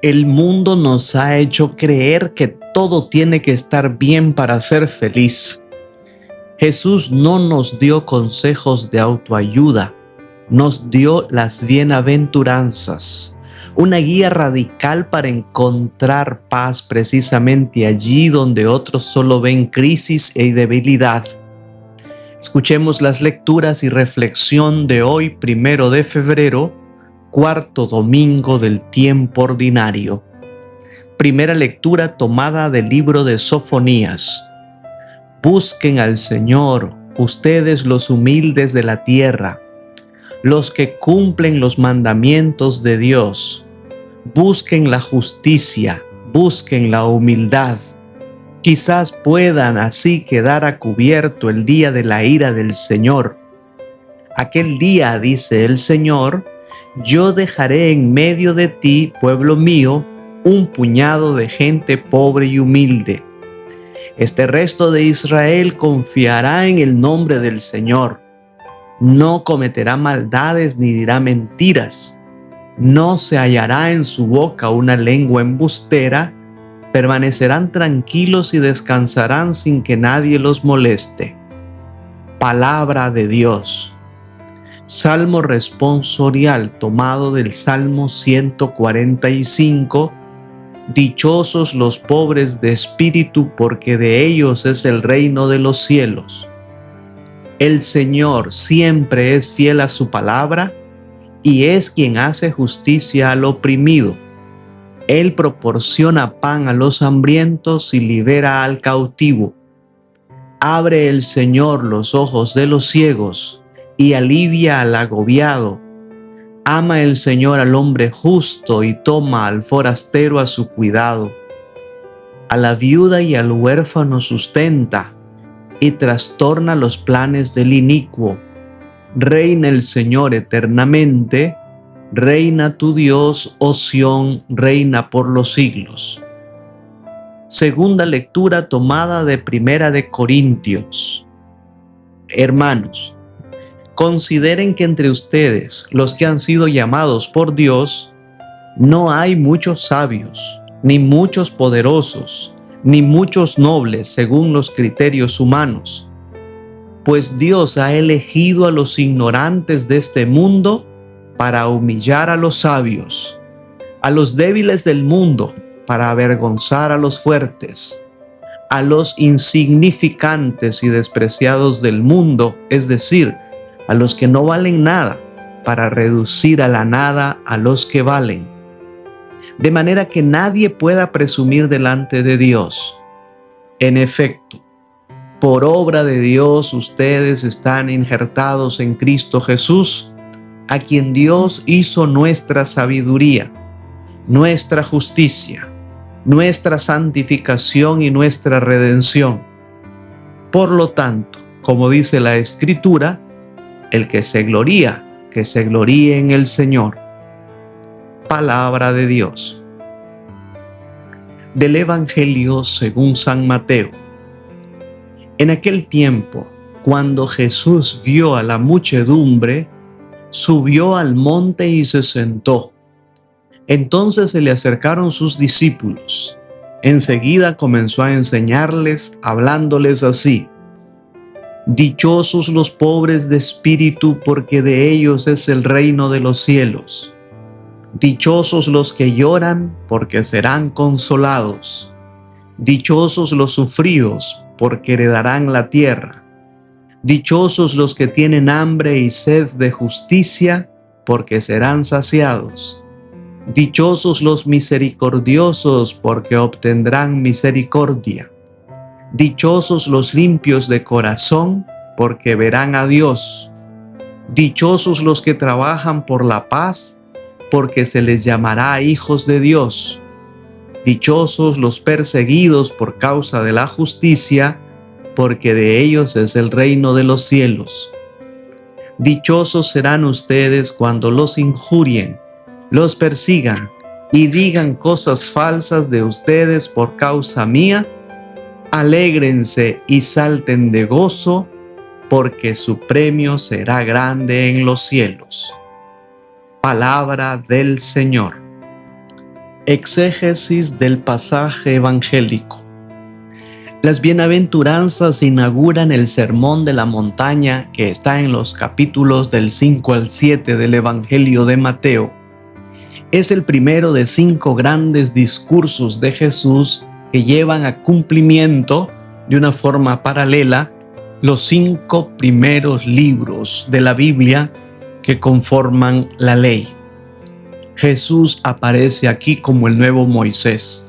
El mundo nos ha hecho creer que todo tiene que estar bien para ser feliz. Jesús no nos dio consejos de autoayuda, nos dio las bienaventuranzas, una guía radical para encontrar paz precisamente allí donde otros solo ven crisis y debilidad. Escuchemos las lecturas y reflexión de hoy, 1 de febrero, cuarto domingo del tiempo ordinario. Primera lectura tomada del libro de Sofonías. Busquen al Señor, ustedes los humildes de la tierra, los que cumplen los mandamientos de Dios. Busquen la justicia, busquen la humildad. Quizás puedan así quedar a cubierto el día de la ira del Señor. Aquel día, dice el Señor, yo dejaré en medio de ti, pueblo mío, un puñado de gente pobre y humilde. Este resto de Israel confiará en el nombre del Señor. No cometerá maldades ni dirá mentiras. No se hallará en su boca una lengua embustera. Permanecerán tranquilos y descansarán sin que nadie los moleste. Palabra de Dios. Salmo responsorial tomado del Salmo 145. Dichosos los pobres de espíritu, porque de ellos es el reino de los cielos. El Señor siempre es fiel a su palabra y es quien hace justicia al oprimido. Él proporciona pan a los hambrientos y libera al cautivo. Abre el Señor los ojos de los ciegos y alivia al agobiado. Ama el Señor al hombre justo y toma al forastero a su cuidado. A la viuda y al huérfano sustenta y trastorna los planes del inicuo. Reina el Señor eternamente, reina tu Dios, oh Sión, reina por los siglos. Segunda lectura tomada de 1 de Corintios. Hermanos, consideren que entre ustedes, los que han sido llamados por Dios, no hay muchos sabios, ni muchos poderosos, ni muchos nobles según los criterios humanos. Pues Dios ha elegido a los ignorantes de este mundo para humillar a los sabios, a los débiles del mundo para avergonzar a los fuertes, a los insignificantes y despreciados del mundo, es decir, a los que no valen nada, para reducir a la nada a los que valen, de manera que nadie pueda presumir delante de Dios. En efecto, por obra de Dios ustedes están injertados en Cristo Jesús, a quien Dios hizo nuestra sabiduría, nuestra justicia, nuestra santificación y nuestra redención. Por lo tanto, como dice la Escritura, el que se gloríe en el Señor. Palabra de Dios. Del Evangelio según San Mateo. En aquel tiempo, cuando Jesús vio a la muchedumbre, subió al monte y se sentó. Entonces se le acercaron sus discípulos. Enseguida comenzó a enseñarles, hablándoles así: Dichosos los pobres de espíritu, porque de ellos es el reino de los cielos. Dichosos los que lloran, porque serán consolados. Dichosos los sufridos, porque heredarán la tierra. Dichosos los que tienen hambre y sed de justicia, porque serán saciados. Dichosos los misericordiosos, porque obtendrán misericordia. Dichosos los limpios de corazón, porque verán a Dios. Dichosos los que trabajan por la paz, porque se les llamará hijos de Dios. Dichosos los perseguidos por causa de la justicia, porque de ellos es el reino de los cielos. Dichosos serán ustedes cuando los injurien, los persigan y digan cosas falsas de ustedes por causa mía. Alégrense y salten de gozo, porque su premio será grande en los cielos. Palabra del Señor. Exégesis del pasaje evangélico. Las bienaventuranzas inauguran el Sermón de la Montaña que está en los capítulos del 5 al 7 del Evangelio de Mateo. Es el primero de 5 grandes discursos de Jesús que llevan a cumplimiento de una forma paralela los 5 primeros libros de la Biblia que conforman la ley. Jesús aparece aquí como el nuevo Moisés.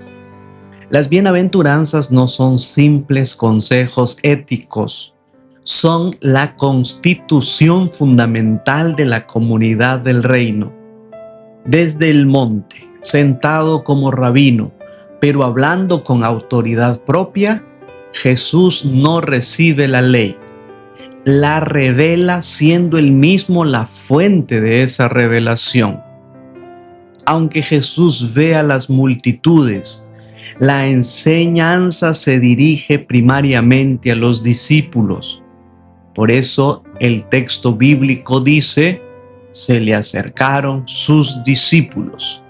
Las bienaventuranzas no son simples consejos éticos, son la constitución fundamental de la comunidad del reino. Desde el monte, sentado como rabino, pero hablando con autoridad propia, Jesús no recibe la ley, la revela siendo él mismo la fuente de esa revelación. Aunque Jesús ve a las multitudes, la enseñanza se dirige primariamente a los discípulos. Por eso el texto bíblico dice, se le acercaron sus discípulos.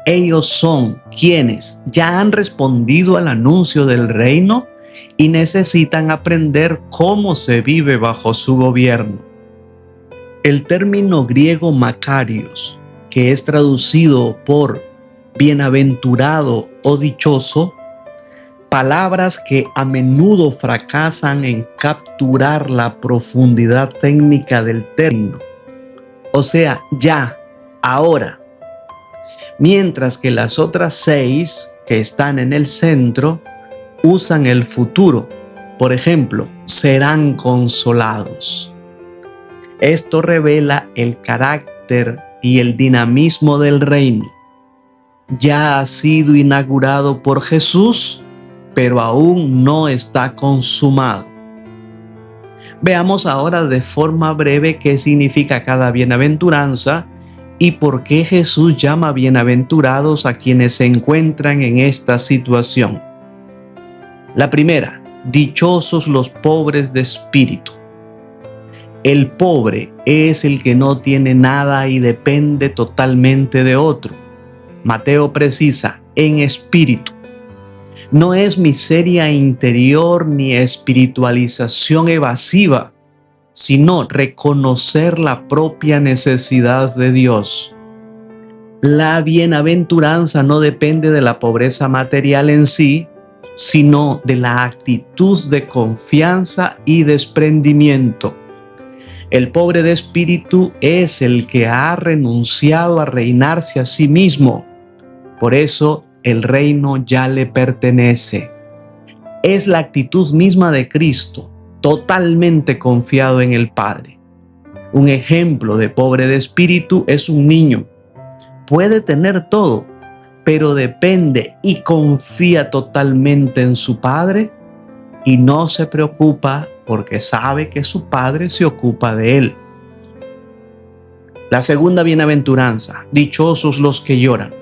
Ellos son quienes ya han respondido al anuncio del reino y necesitan aprender cómo se vive bajo su gobierno. El término griego Makarios, que es traducido por bienaventurado o dichoso, palabras que a menudo fracasan en capturar la profundidad técnica del término. O sea, ya, ahora. Mientras que las otras 6 que están en el centro usan el futuro. Por ejemplo, serán consolados. Esto revela el carácter y el dinamismo del reino. Ya ha sido inaugurado por Jesús, pero aún no está consumado. Veamos ahora de forma breve qué significa cada bienaventuranza y por qué Jesús llama bienaventurados a quienes se encuentran en esta situación. La primera, dichosos los pobres de espíritu. El pobre es el que no tiene nada y depende totalmente de otro. Mateo precisa, en espíritu. No es miseria interior ni espiritualización evasiva, sino reconocer la propia necesidad de Dios. La bienaventuranza no depende de la pobreza material en sí, sino de la actitud de confianza y desprendimiento. El pobre de espíritu es el que ha renunciado a reinarse a sí mismo. Por eso el reino ya le pertenece. Es la actitud misma de Cristo, totalmente confiado en el Padre. Un ejemplo de pobre de espíritu es un niño. Puede tener todo, pero depende y confía totalmente en su Padre y no se preocupa porque sabe que su Padre se ocupa de él. La segunda bienaventuranza, dichosos los que lloran.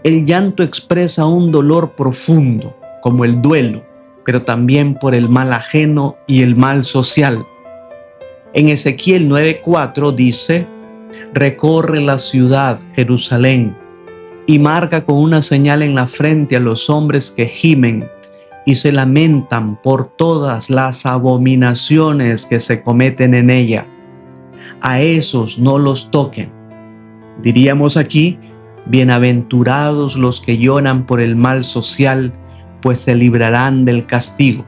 El llanto expresa un dolor profundo, como el duelo, pero también por el mal ajeno y el mal social. En Ezequiel 9:4 dice, recorre la ciudad, Jerusalén, y marca con una señal en la frente a los hombres que gimen y se lamentan por todas las abominaciones que se cometen en ella. A esos no los toquen. Diríamos aquí, bienaventurados los que lloran por el mal social, pues se librarán del castigo.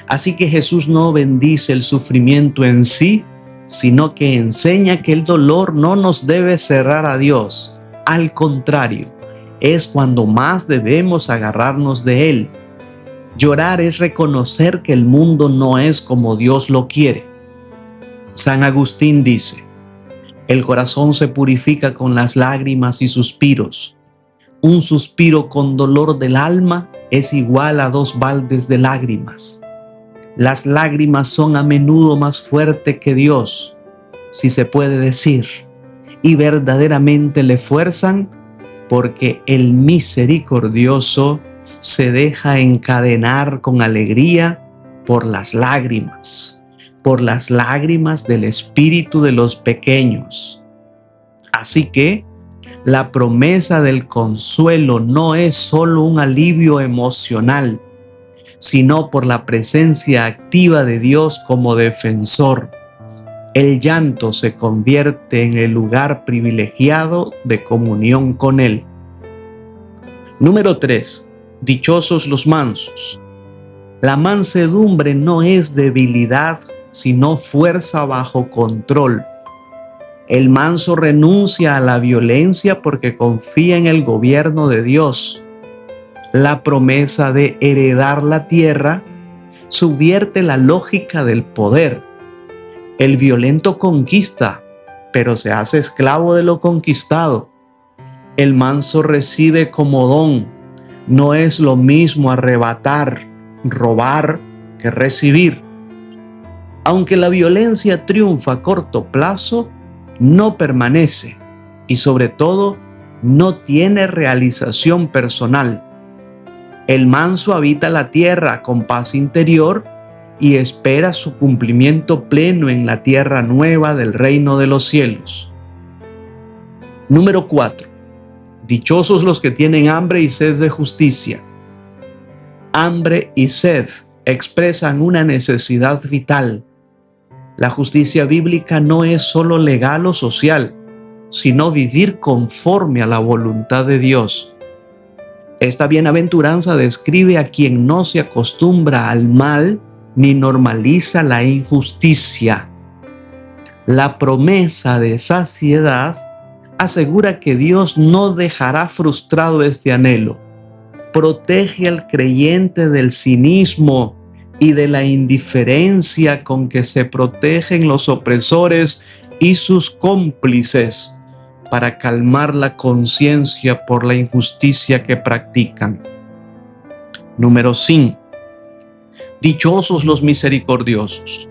Así que Jesús no bendice el sufrimiento en sí, sino que enseña que el dolor no nos debe cerrar a Dios. Al contrario, es cuando más debemos agarrarnos de Él. Llorar es reconocer que el mundo no es como Dios lo quiere. San Agustín dice, el corazón se purifica con las lágrimas y suspiros. Un suspiro con dolor del alma es igual a 2 baldes de lágrimas. Las lágrimas son a menudo más fuertes que Dios, si se puede decir, y verdaderamente le fuerzan porque el misericordioso se deja encadenar con alegría por las lágrimas del espíritu de los pequeños. Así que La promesa del consuelo no es solo un alivio emocional, sino por la presencia activa de Dios como defensor. El llanto se convierte en el lugar privilegiado de comunión con Él. Número 3. Dichosos los mansos. La mansedumbre no es debilidad, sino fuerza bajo control. El manso renuncia a la violencia porque confía en el gobierno de Dios. La promesa de heredar la tierra subvierte la lógica del poder. El violento conquista, pero se hace esclavo de lo conquistado. El manso recibe como don. No es lo mismo arrebatar, robar, que recibir. Aunque la violencia triunfa a corto plazo, no permanece y sobre todo no tiene realización personal. El manso habita la tierra con paz interior y espera su cumplimiento pleno en la tierra nueva del reino de los cielos. Número 4. Dichosos los que tienen hambre y sed de justicia. Hambre y sed expresan una necesidad vital. La justicia bíblica no es solo legal o social, sino vivir conforme a la voluntad de Dios. Esta bienaventuranza describe a quien no se acostumbra al mal ni normaliza la injusticia. La promesa de saciedad asegura que Dios no dejará frustrado este anhelo. Protege al creyente del cinismo y de la indiferencia con que se protegen los opresores y sus cómplices para calmar la conciencia por la injusticia que practican. Número 5. Dichosos los misericordiosos.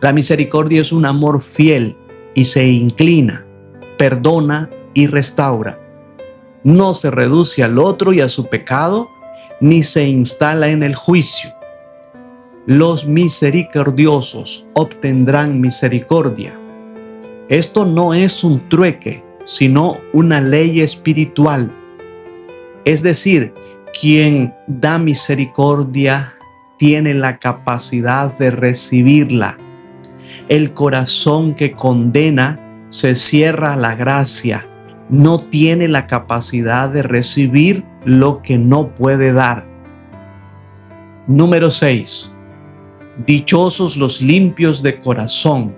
La misericordia es un amor fiel y se inclina, perdona y restaura. No se reduce al otro y a su pecado, ni se instala en el juicio. Los misericordiosos obtendrán misericordia. Esto no es un trueque, sino una ley espiritual. Es decir, quien da misericordia tiene la capacidad de recibirla. El corazón que condena se cierra a la gracia, no tiene la capacidad de recibir lo que no puede dar. Número 6. Dichosos los limpios de corazón.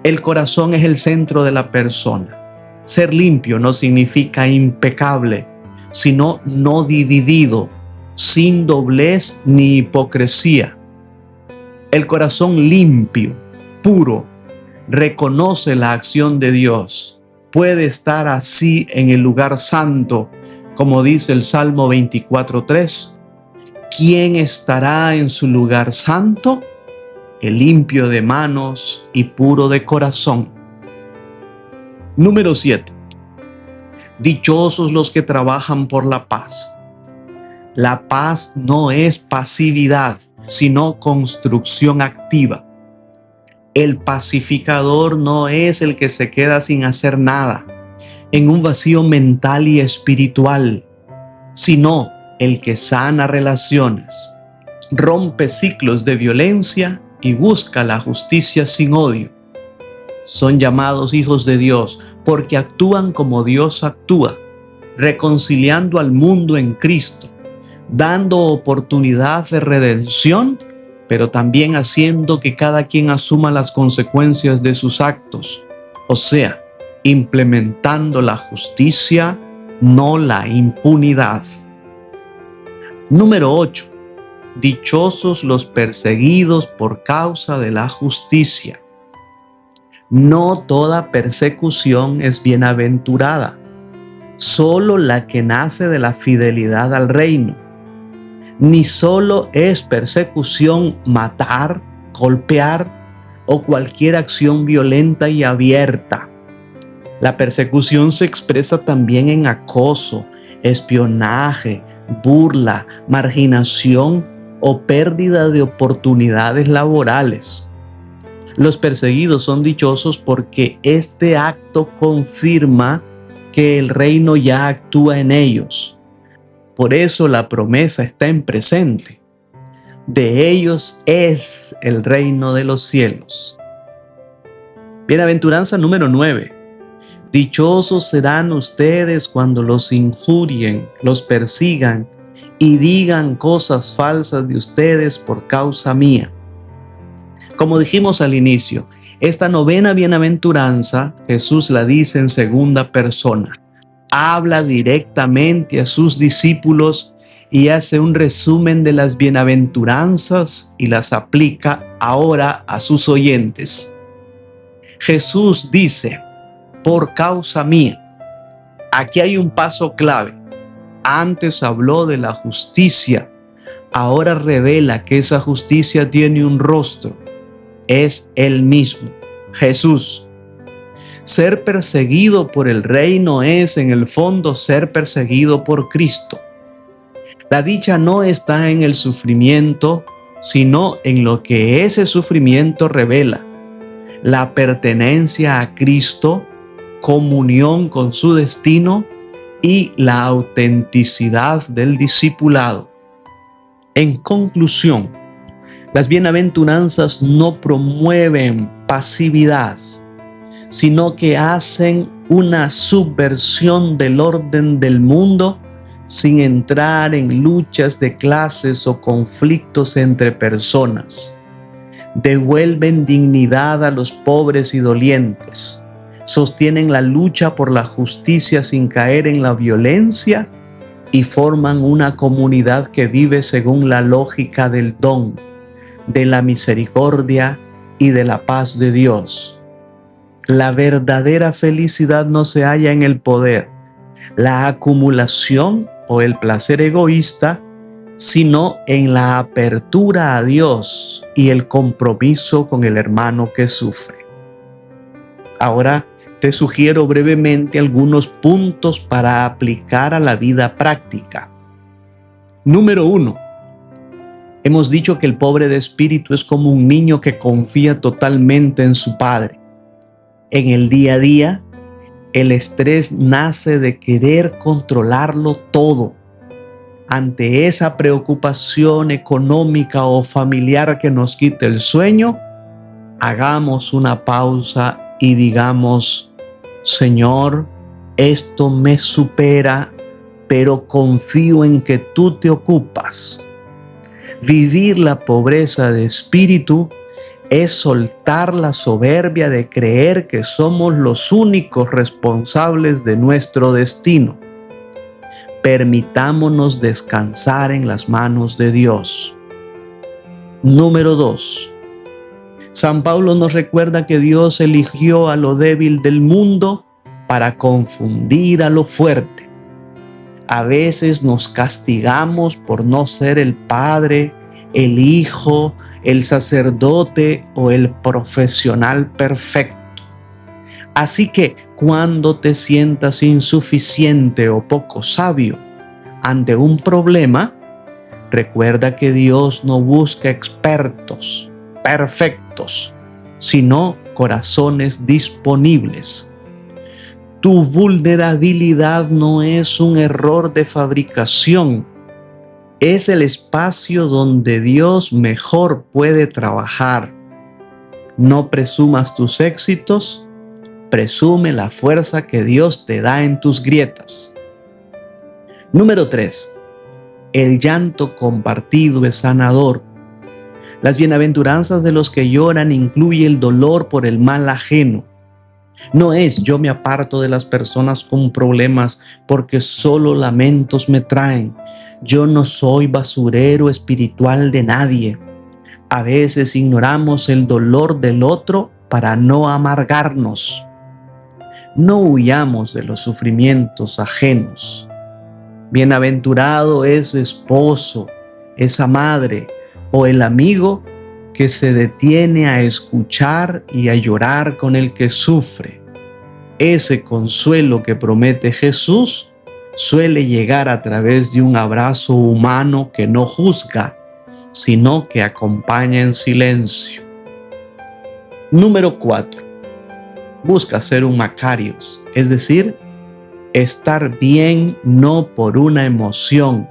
El corazón es el centro de la persona. Ser limpio no significa impecable, sino no dividido, sin doblez ni hipocresía. El corazón limpio, puro, reconoce la acción de Dios. Puede estar así en el lugar santo, como dice el Salmo 24:3. ¿Quién estará en su lugar santo? El limpio de manos y puro de corazón. Número 7. Dichosos los que trabajan por la paz. La paz no es pasividad, sino construcción activa. El pacificador no es el que se queda sin hacer nada, en un vacío mental y espiritual, sino el que sana relaciones, rompe ciclos de violencia y busca la justicia sin odio. Son llamados hijos de Dios porque actúan como Dios actúa, reconciliando al mundo en Cristo, dando oportunidad de redención, pero también haciendo que cada quien asuma las consecuencias de sus actos, o sea, implementando la justicia, no la impunidad. Número 8. Dichosos los perseguidos por causa de la justicia. No toda persecución es bienaventurada, solo la que nace de la fidelidad al reino. Ni solo es persecución matar, golpear o cualquier acción violenta y abierta. La persecución se expresa también en acoso, espionaje, burla, marginación o pérdida de oportunidades laborales. Los perseguidos son dichosos porque este acto confirma que el reino ya actúa en ellos. Por eso la promesa está en presente. De ellos es el reino de los cielos. Bienaventuranza número 9. Dichosos serán ustedes cuando los injurien, los persigan y digan cosas falsas de ustedes por causa mía. Como dijimos al inicio, esta novena bienaventuranza Jesús la dice en segunda persona. Habla directamente a sus discípulos y hace un resumen de las bienaventuranzas y las aplica ahora a sus oyentes. Jesús dice, por causa mía. Aquí hay un paso clave. Antes habló de la justicia, ahora revela que esa justicia tiene un rostro. Es Él mismo, Jesús. Ser perseguido por el reino es en el fondo ser perseguido por Cristo. La dicha no está en el sufrimiento, sino en lo que ese sufrimiento revela. La pertenencia a Cristo, comunión con su destino y la autenticidad del discipulado. En conclusión, las bienaventuranzas no promueven pasividad, sino que hacen una subversión del orden del mundo sin entrar en luchas de clases o conflictos entre personas. Devuelven dignidad a los pobres y dolientes, sostienen la lucha por la justicia sin caer en la violencia y forman una comunidad que vive según la lógica del don, de la misericordia y de la paz de Dios. La verdadera felicidad no se halla en el poder, la acumulación o el placer egoísta, sino en la apertura a Dios y el compromiso con el hermano que sufre. Ahora te sugiero brevemente algunos puntos para aplicar a la vida práctica. Número 1. Hemos dicho que el pobre de espíritu es como un niño que confía totalmente en su padre. En el día a día, el estrés nace de querer controlarlo todo. Ante esa preocupación económica o familiar que nos quita el sueño, hagamos una pausa y digamos, Señor, esto me supera, pero confío en que tú te ocupas. Vivir la pobreza de espíritu es soltar la soberbia de creer que somos los únicos responsables de nuestro destino. Permitámonos descansar en las manos de Dios. Número 2. San Pablo nos recuerda que Dios eligió a lo débil del mundo para confundir a lo fuerte. A veces nos castigamos por no ser el padre, el hijo, el sacerdote o el profesional perfecto. Así que cuando te sientas insuficiente o poco sabio ante un problema, recuerda que Dios no busca expertos, perfectos, sino corazones disponibles. Tu vulnerabilidad no es un error de fabricación, es el espacio donde Dios mejor puede trabajar. No presumas tus éxitos, presume la fuerza que Dios te da en tus grietas. Número 3. El llanto compartido es sanador. Las bienaventuranzas de los que lloran incluye el dolor por el mal ajeno. No es yo me aparto de las personas con problemas porque solo lamentos me traen. Yo no soy basurero espiritual de nadie. A veces ignoramos el dolor del otro para no amargarnos. No huyamos de los sufrimientos ajenos. Bienaventurado es esposo, esa madre o el amigo que se detiene a escuchar y a llorar con el que sufre. Ese consuelo que promete Jesús suele llegar a través de un abrazo humano que no juzga, sino que acompaña en silencio. Número 4. Busca ser un Macarios, es decir, estar bien no por una emoción,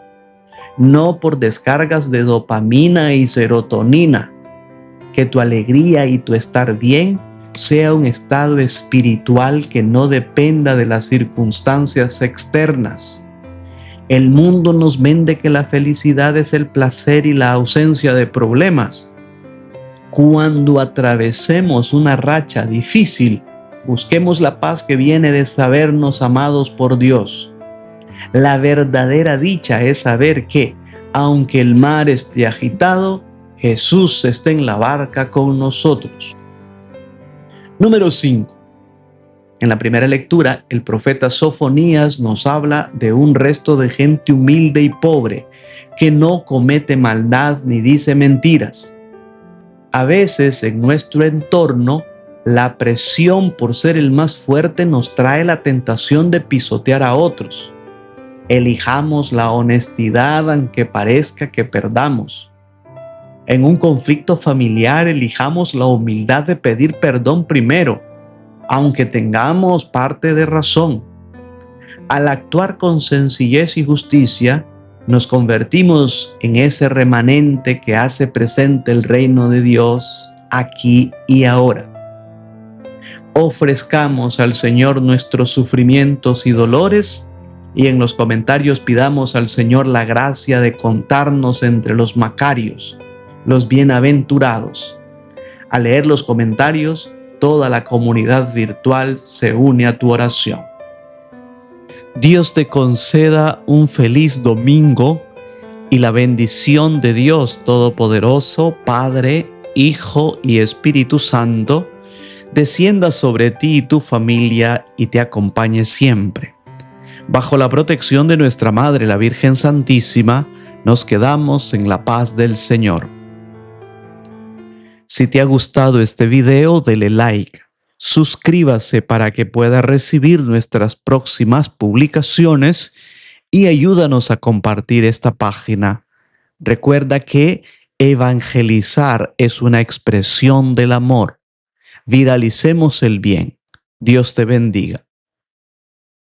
no por descargas de dopamina y serotonina. Que tu alegría y tu estar bien sea un estado espiritual que no dependa de las circunstancias externas. El mundo nos vende que la felicidad es el placer y la ausencia de problemas. Cuando atravesemos una racha difícil, busquemos la paz que viene de sabernos amados por Dios. La verdadera dicha es saber que, aunque el mar esté agitado, Jesús está en la barca con nosotros. Número 5. En la primera lectura, el profeta Sofonías nos habla de un resto de gente humilde y pobre, que no comete maldad ni dice mentiras. A veces en nuestro entorno, la presión por ser el más fuerte nos trae la tentación de pisotear a otros. Elijamos la honestidad aunque parezca que perdamos. En un conflicto familiar, elijamos la humildad de pedir perdón primero, aunque tengamos parte de razón. Al actuar con sencillez y justicia, nos convertimos en ese remanente que hace presente el reino de Dios aquí y ahora. Ofrezcamos al Señor nuestros sufrimientos y dolores y en los comentarios pidamos al Señor la gracia de contarnos entre los macarios, los bienaventurados. Al leer los comentarios, toda la comunidad virtual se une a tu oración. Dios te conceda un feliz domingo y la bendición de Dios Todopoderoso, Padre, Hijo y Espíritu Santo, descienda sobre ti y tu familia y te acompañe siempre. Bajo la protección de nuestra Madre, la Virgen Santísima, nos quedamos en la paz del Señor. Si te ha gustado este video, dele like, suscríbase para que pueda recibir nuestras próximas publicaciones y ayúdanos a compartir esta página. Recuerda que evangelizar es una expresión del amor. Viralicemos el bien. Dios te bendiga.